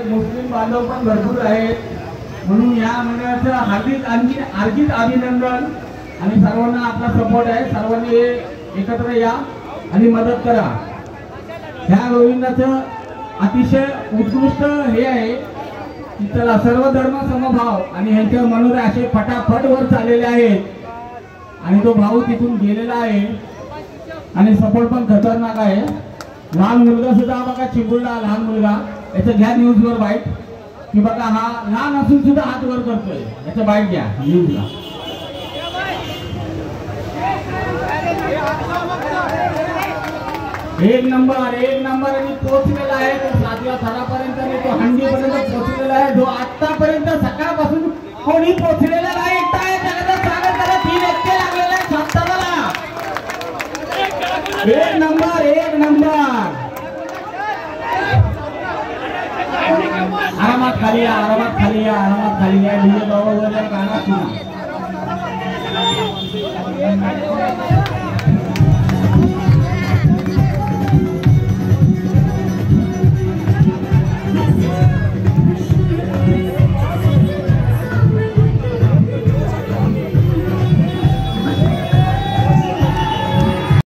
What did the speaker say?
मुस्लिम बांधव पण भरपूर आहेत, म्हणून या मंडळाचं हार्दिक अभिनंदन आणि सर्वांना आपला सपोर्ट आहे। सर्वांनी एकत्र या आणि मदत करा। ह्या गोविंदाचं अतिशय उत्कृष्ट हे आहे की त्याला सर्व धर्म समभाव आणि ह्यांच्या मनोरे असे फटाफट वर चाललेले आहेत आणि तो भाऊ तिथून गेलेला आहे आणि सपोर्ट पण खतरनाक आहे। लहान मुलगा सुद्धा बघा, चिंबुर्डा लहान मुलगा, याचं घ्या न्यूज वर बाईट की बघा हा लहान असून सुद्धा हात वर करतोय, याचं बाईट घ्या न्यूजला। एक नंबर आणि पोहोचलेला आहे तो 7व्या थरापर्यंत आणि तो हंडीपर्यंत पोहोचलेला आहे, जो आतापर्यंत सकाळपासून कोणी पोहोचलेला नाही। त्याला स्वागत करा, 3 व्यक्ती लागलेला आहे सप्ताहाला। एक नंबर आरामात खाली या डीजे बाबा गाणं सुना।